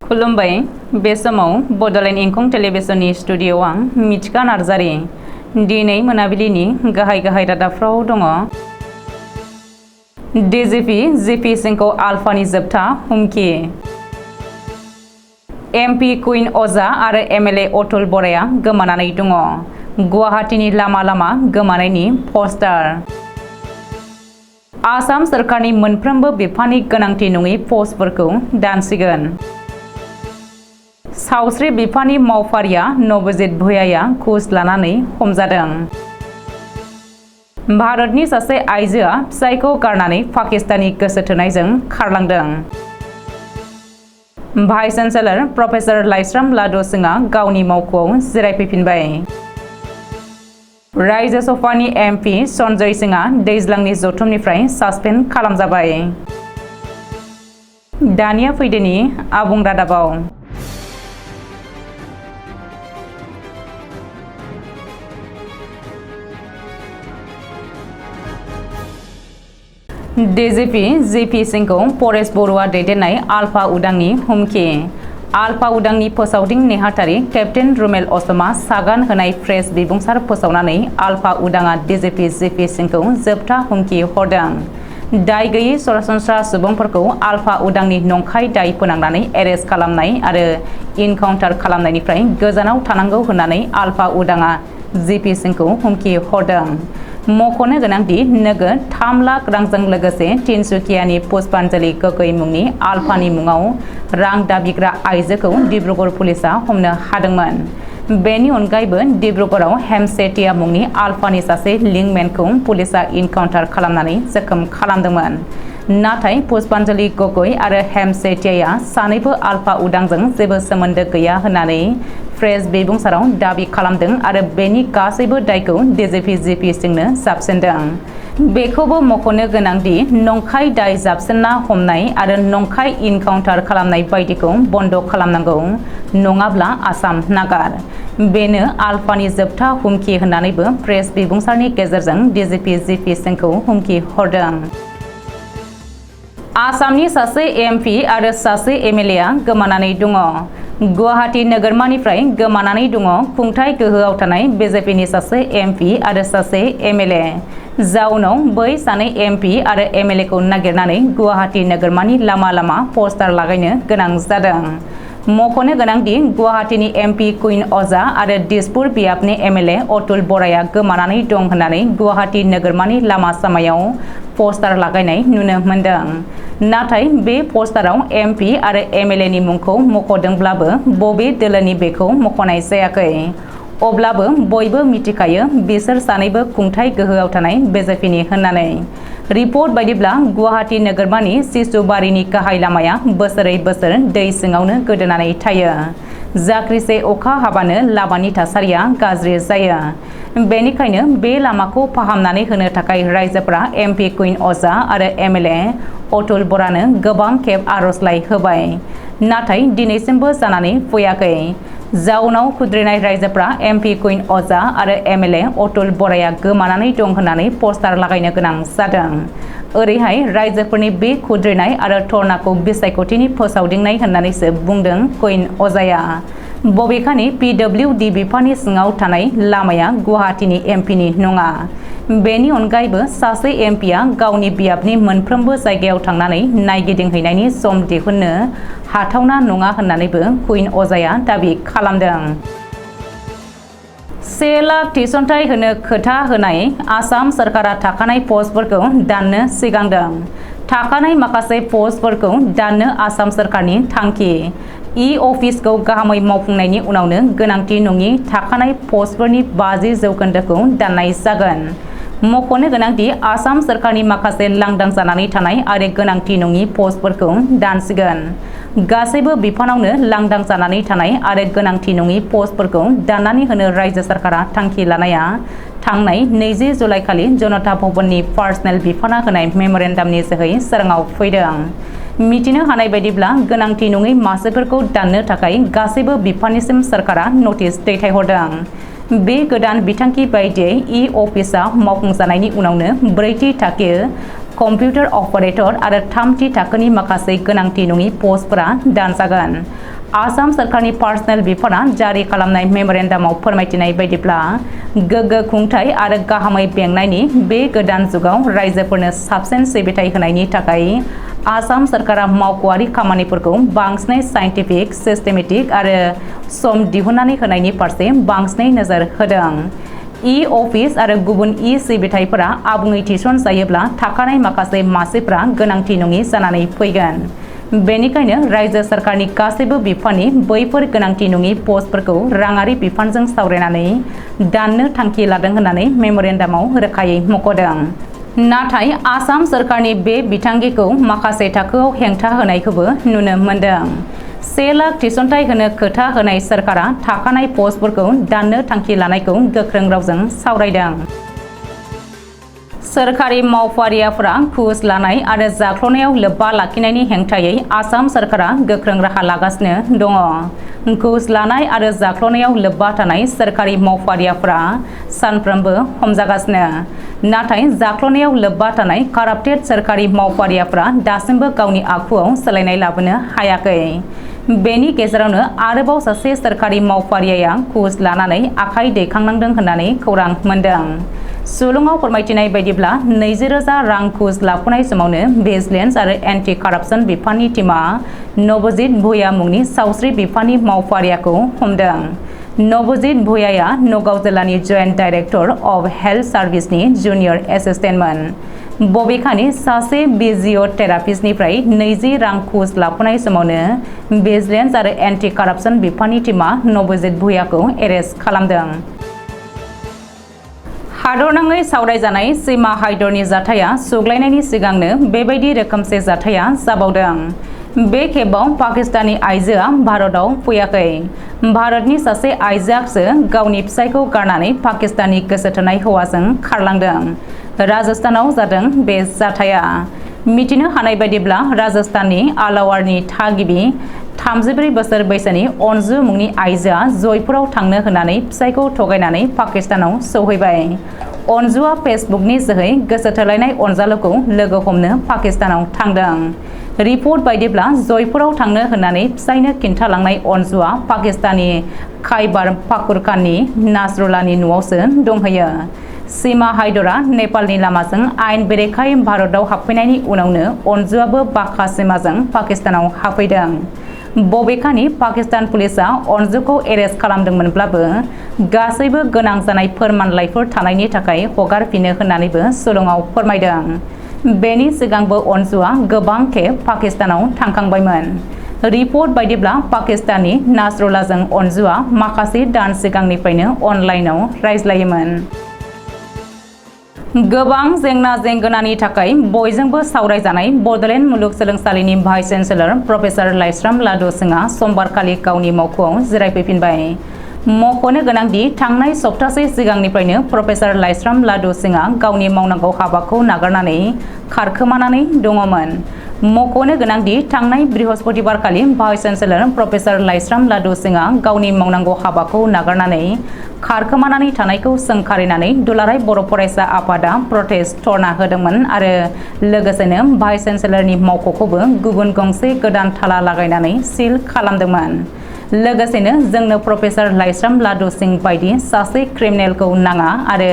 खुलुमबाय बे समाव बडोलेण्ड इंखं टेलिभिजननि स्टुडिअ आं मिथिका नार्जारी दिनै मोनाबिलिनि गाहाय रादाबफ्राव दङ। डिजिपि जिपि सिंखौ आलफानि जोबथा हुमखि। एमपि कुइन अजा आरो एमएलए अतुल बराया गोमानानै दङ। गुवाहाटीनि लामा गोमानायनि पस्टार। आसाम सोरखारनि मोनफ्रोमबो बिफाननि गोनांथि नङि पस्टफोरखौ दानसिगोन। सावस्रि बिफाननि मावफारिया नवजित भुयाया घुस लानानै हमजादों। भारतनि सासे आइजोआ फिसायखौ गारनानै पाकिस्तानी गोसो थोनायजों खारलांदों। भाइस चेन्सेलर प्रफेसर लाइस्राम लादु सिंहआ गावनि मावख'आव जिरायफैफिनबाय। राज्य सभानि एमपि सन्जय सिंहआ दैज्लांनि जथुमनिफ्राय सासपेन्ड खालामजाबाय। दानिया फैदोनि आबुं रादाबाव। डिजिपि जिपि सिंखौ परेश बरुवा दैदेननाय आलफा उदांनि हुमखि। आलफा उदांनि फोसावदिं नेहाथारि केप्टेन रुमेल असमा सागान होनाय प्रेस बिबुंसार फोसावनानै आलफा उदाङा डिजिपि जिपि सिंखौ जोबथा हुमखि हरदों। दाय गैयै सरासनस्रा सुबुंफोरखौ आलफा उदांनि नंखाय दाय फोनांनानै एरेस्ट खालामनाय आरो इनकाउन्टार खालामनायनिफ्राय गोजानाव थानांगौ होननानै आलफा उदाङा जिपि सिंखौ हुमखि हरदों। मख'नो गोनांदि नोगोद 3 लाख रांजों लोगोसे तिनसुकियानि पुष्पान्जलि गगৈ मुंनि आलफानि मुङाव रां दाबिग्रा आइजोखौ डिब्रुगड़ पुलिसा हमनो हादोंमोन। बेनि अनगायैबो डिब्रुगड़आव हेमसेटिया मुंनि आलफानि सासे लिंकमेनखौ पुलिसा इनकाउन्टार खालामनानै जखम खालामदोंमोन। नाथाय पुष्पान्जलि गगৈ आरो हेमसेटियाया सानैबो आलफा उदांजों जेबो सोमोन्दो गैया होननानै प्रेस बिबुंसाराव दाबि खालामदों आरो बेनि गासैबो दायखौ डिजिपि जिपि सिंनो जाबसिनदों। बेखौबो मख'नो गोनांदि नंखाय दाय जाबसिनना हमनाय आरो नंखाय इनकाउन्टार खालामनाय बायदिखौ बन्द खालामनांगौ, नङाब्ला आसाम नागार। बेनो आलफानि जोबथा हुमखि होननानैबो प्रेस बिबुंसारनि गेजेरजों डिजिपि जिपि सिंखौ हुमखि हरदों। आसामनि सासे एमपि आरो सासे एमएलएआ गोमानानै दङ। गुवाहाटी नोगोरमानिफ्राय गोमानानै दङ खुंथाय गोहोआव थानाय बिजेपिनि सासे एमपि आरो सासे एमएलए। जाउनाव बै सानै एमपि आरो एमएलएखौ नागिरनानै गुवाहाटी नोगोरमानि लामा पस्टार लागायनो गोनां जादों। मख'नो गोनांदि गुवाहाटीनि एमपि कुइन अजा आरो दिसपुर बियाबनि एमएलए अतुल बराया गोमानानै दं होननानै गुवाहाटी नोगोरमानि लामा सामायाव पस्टार लागायनाय नुनो मोन्दों। नाथाय बे पस्टाराव एमपि आरो एमएलएनि मुंखौ मख'दोंब्लाबो बबे दोलोनि बेखौ मख'नाय जायाखै। अब्लाबो बयबो मिथिखायो बिसोर सानैबो खुंथाय गोहोआव थानाय बिजेपिनि होननानै। रिपर्ट बायदिब्ला गुवाहाटी नोगोरमानि सिसुबारिनि गाहाय लामाया बोसोरै बोसोर दै सिङावनो गोदोनानै थायो। जाख्रिसे अखा हाबानो लामानि थासारिया गाज्रि जायो। बेनिखायनो बे लामाखौ फाहामनानै होनो थाखाय रायजोफोरा एमपि कुइन अजा आरो एमएलए अतुल बरानो गोबां खेब आर'जलाइ होबाय, नाथाय दिनैसिमबो जानानै फैयाखै। जाउनाव खुद्रिनाय रायजोफ्रा एमपि कुइन अजा आरो एमएलए अतुल बराया गोमानानै दं होननानै पस्टार लागायनो गोनां जादों। ओरैहाय रायजोफोरनि बे खुद्रिनाय आरो धर्नाखौ बिसायख'थिनि फोसावदिंनाय होननानैसो बुंदों कुइन अजाया। बबेखानि पिडब्लिउडि बिफाननि सिङाव थानाय लामाया गुवाहाटीनि एमपिनि नङा। बेनि अनगायैबो सासे एमपिया गावनि बियाबनि मोनफ्रोमबो जायगायाव थांनानै नायगिदिंहैनायनि सम दिहुननो हाथावना नङा होननानैबो कुइन अजाया दाबि खालामदों। 1 लाख थिसनथाइ होनो खोथा होनाय आसाम सोरखारा थाखानाय पस्टफोरखौ दाननो सिगांदों। थाखानाय माखासे पस्टफोरखौ दाननो आसाम सोरखारनि थांखि। अफिसखौ गाहामै मावफुंनायनि उनावनो गोनांथि नङि थाखानाय पस्टफोरनि 50% दाननाय जागोन। मख'नो गोनांदि आसाम सोरखारनि माखासे लांदां जानानै थानाय आरो गोनांथि नङि पस्टफोरखौ दानसिगोन। गासैबो बिफानावनो लांदां जानानै थानाय आरो गोनांथि नङि पस्टफोरखौ दाननानै होनो रायजो सोरखारा थांखि लानाया थांनाय 20 जुलाइखालि जनता भवननि पार्सनेल बिफाना होनाय मेम'रेन्डामनि जोहै सोराङाव फैदों। मिथिनो हानाय बायदिब्ला गोनांथि नङै मासिफोरखौ दाननो थाखाय गासैबो बिफाननिसिम सोरखारा नटिस दैथायहरदों। बे गोदान बिथांखि बायदियै अफिसआ मावफुंजानायनि उनावनो 4थि थाखो कम्पिउटार अपारेटर आरो 3थि थाखोनि माखासे गोनांथि नङि पस्टफोरा दानजागोन। आसाम सरकारनि पार्सनेल बिफाना जारि खालामनाय मेमोरेन्डामाव फोरमायथिनाय बायदिब्ला गोग्गो खुंथाय आरो गाहामै बेंनायनि बे गोदान जुगाव रायजोफोरनो साबसिन सिबिथाय होनायनि थाखाय आसाम सरकारा मावख'आरि खामानिफोरखौ बांसिनै साइन्टिफिक सिस्टेमेटिक आरो सम दिहुननानै होनायनि फारसे बांसिनै नोजोर होदों। अफिस आरो गुबुन सिबिथायफोरा आबुङै थिसनजायोब्ला थाखानाय माखासे मासिफोरा गोनांथि नङि जानानै फैगोन। बेनिखायनो रायजो सरकारनि गासैबो बिफाननि बैफोर गोनांथि नङि पस्टफोरखौ राङारि बिफानजों सावरायनानै दाननो थांखि लादों होननानै मेमोरेन्डामाव रोखायै मख'दों। नाथाय आसाम सरकारनि बे बिथांखिखौ माखासे थाखोआव हेंथा होनायखौबो नुनो मोनदों। 1 लाख थिसनथाय होनो खोथा होनाय सरकारा थाखानाय पस्टफोरखौ दाननो थांखि लानायखौ गोख्रों रावजों सावरायदों। सोरखारि मावफारियाफोरा घुस लानाय आरो जाख्ल'नायाव लोब्बा लाखिनायनि हेंथायै आसाम सरकारा गोख्रों राहा लागासिनो दङ। घुस लानाय आरो जाख्ल'नायाव लोब्बा थानाय सोरखारि मावफारियाफोरा सानफ्रोमबो हमजागासिनो। नाथाय जाख्ल'नायाव लोब्बा थानाय काराप्टेड सोरखारि मावफारियाफोरा दासिमबो गावनि आखुआव सोलायनाय लाबोनो हायाखै। बेनि गेजेरावनो आरोबाव सासे सोरखारि मावफारियाया घुस लानानै आखाइ दैखांनांदों होननानै खौरां मोनदों। सुलुङाव फोरमायथिनाय बायदिब्ला 20,000 रां घुस लाफुनाय समावनो भिजिलेन्स आरो एन्टि काराप्सन बिफाननि टीमा नवजित भुया मुंनि सावस्रि बिफाननि मावफारियाखौ हमदों। नवजित भुयाया नगाव जिल्लानि जइन्ट डाइरेक्टर अफ हेल्थ सार्भिसनि जुनियर एसिस्टेन्टमोन। बबेखानि सासे फिजिअथेरापिस्टनिफ्राय 20 रां घुस लाफुनाय समावनो भिजिलेन्स आरो एन्टि काराप्सन बिफाननि टीमा नवजित भुयाखौ एरेस्ट खालामदों। हादरनाङै सावरायजानाय सीमा हाइदरनि जाथाया सुग्लायनायनि सिगांनो बेबायदि रोखोमसे जाथाया जाबावदों। बे खेबाव पाकिस्तानी आइजोआ भारतआव फैयाखै। भारतनि सासे आइजोआसो गावनि फिसायखौ गारनानै पाकिस्तानी गोसो थोनाय हौवाजों खारलांदों। राजस्थानाव जादों बे जाथाया। मिथिनो हानाय बायदिब्ला राजस्थाननि आलावारनि थागिबि 34 बोसोर बैसोनि अनजु मुंनि आइजोआ जयपुराव थांनो होनानै फिसायखौ थगायनानै पाकिस्तानाव सौहैबाय। अनजुआ फेसबुकनि जोहै गोसो थोलायनाय अनजालुखौ लोगो हमनो पाकिस्तानाव थांदों। रिपर्ट बायदिब्ला जयपुराव थांनो होननानै फिसायनो खिन्थालांनाय अनजुआ पाकिस्तानी खाइबार पाखुरकाननि नासरुल्लानि न'आवसो दंहैयो। सीमा हाइदरा नेपालनि लामाजों आयेन बेरेखायै भारतआव हाबफैनायनि उनावनो अनजुआबो बाखा सीमाजों पाकिस्तानाव हाबफैदों। बबेखानि पाकिस्तान पुलिसआ अनजुखौ एरेस्ट खालामदोंमोनब्लाबो गासैबो गोनां जानाय फोरमानलाइफोर थानायनि थाखाय हगारफिनो होननानैबो सुलुङाव फोरमायदों। बेनि सिगांबो अनजुआ गोबां खेब पाकिस्तानाव थांखांबायमोन। रिपर्ट बायदिब्ला पाकिस्ताननि नासरुल्लाजों अनजुआ माखासे दान सिगांनिफ्रायनो अनलाइनाव रायज्लायोमोन। गोबां जेंना जेंगोनानि थाखाय बयजोंबो सावरायजानाय बड'लेण्ड मुलुगसोलोंसालिनि भाइस चेन्सेलर प्रफेसर लाइस्राम लादु सिंहआ समबारखालि गावनि मावख'आव जिरायफैफिनबाय। मख'नो गोनांदि थांनाय सप्तासे सिगांनिफ्रायनो प्रफेसर लाइस्राम लादु सिंहआ गावनि मावनांगौ हाबाखौ नागारनानै खारखोमानानै दङमोन। मख'नो गोनांदि थांनाय बृहस्पतिबारखालि भाइस चेन्सेलर प्रफेसर लाइस्राम लादु सिंहआ गावनि मावनांगौ हाबाखौ नागारनानै खारखोमानानै थानायखौ सोंखारिनानै दुलाराय बर' फरायसा आफादा प्रटेस्ट धरना होदोंमोन आरो लोगोसेनो भाइस चेन्सेलरनि मावख'खौबो गुबुन गंसे गोदान थाला लागायनानै सिल खालामदोंमोन। लोगोसेनो जोंनो प्रफेसर लाइस्राम लादु सिंह बायदि सासे क्रिमिनेलखौ नाङा आरो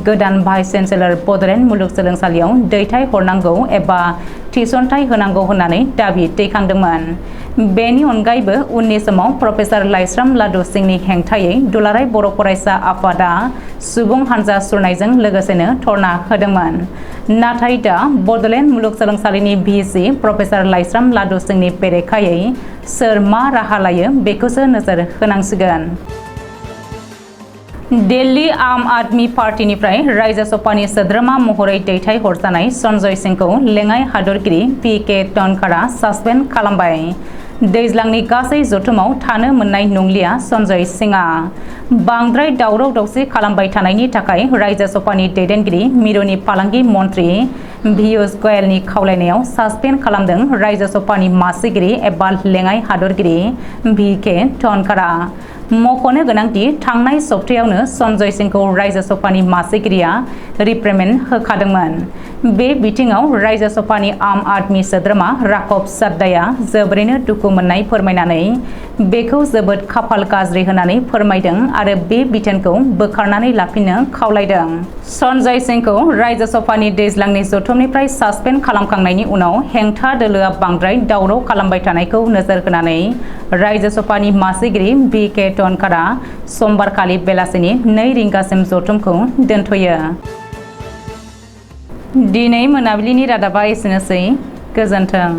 गोदान भाइस चेन्सेलर बड'लेण्ड मुलुगसोलोंसालियाव दैथाय हरनांगौ एबा थिसनथाय होनांगौ होननानै दाबि दैखांदोंमोन। बेनि अनगायैबो उननि समाव प्रफेसर लाइस्राम लादु सिंहनि हेंथायै दुलाराय बर' फरायसा आफादा सुबुं हानजा सुरनायजों लोगोसेनो धरना होदोंमोन। नाथाय दा बड'लेण्ड मुलुगसोलोंसालिनि भिसि प्रफेसर लाइस्राम लादु सिंहनि बेरेखायै सोर मा राहा लायो बेखौसो नोजोर होनांसिगोन। दिल्ली आम आदमी पार्टीनिफ्राय रायजो सभानि सोद्रोमा महरै दैथाय हरजानाय सन्जय सिंहखौ लेङाइ हादरगिरि पि.के. टनकारा सासपेन्ड खालामबाय। दैज्लांनि गासै जथुमाव थानो मोननाय नंलिया सन्जय सिंहआ। बांद्राय दावराव दावसि खालामबाय थानायनि थाखाय रायजो सभानि दैदेनगिरि मिरुनि फालांगि मन्थ्रि पीयूष गोयलनि खावलायनायाव सासपेन्ड खालामदों रायजो सभानि मासिगिरि एबा लेङाइ हादरगिरि पि.के. टनकारा। मख'नो गोनांदि थांनाय सप्तायावनो सन्जय सिंहखौ रायजो सभानि मासिगिरिया रिप्रेमेन्ड होखादोंमोन। बे बिथिङाव रायजो सभानि आम आदमि सोद्रोमा राघव चड्डाया जोबोरैनो दुखु मोननाय फोरमायनानै बेखौ जोबोद खाफाल गाज्रि होननानै फोरमायदों आरो बे बिथोनखौ बोखारनानै लाफिननो खावलायदों। सन्जय सिंहखौ रायजो सभानि दैज्लांनि जथुमनिफ्राय सासपेन्ड खालामखांनायनि उनाव हेंथा दोलोआ बांद्राय दावराव खालामबाय थानायखौ नोजोर होनानै रायजो सभानि मासिगिरि बि के टनकारा समबारखालि बेलासिनि 2 रिंगासिम जथुमखौ दोनथ'यो। दिनै मोनाबिलिनि रादाबा एसेनोसै। गोजोन्थों।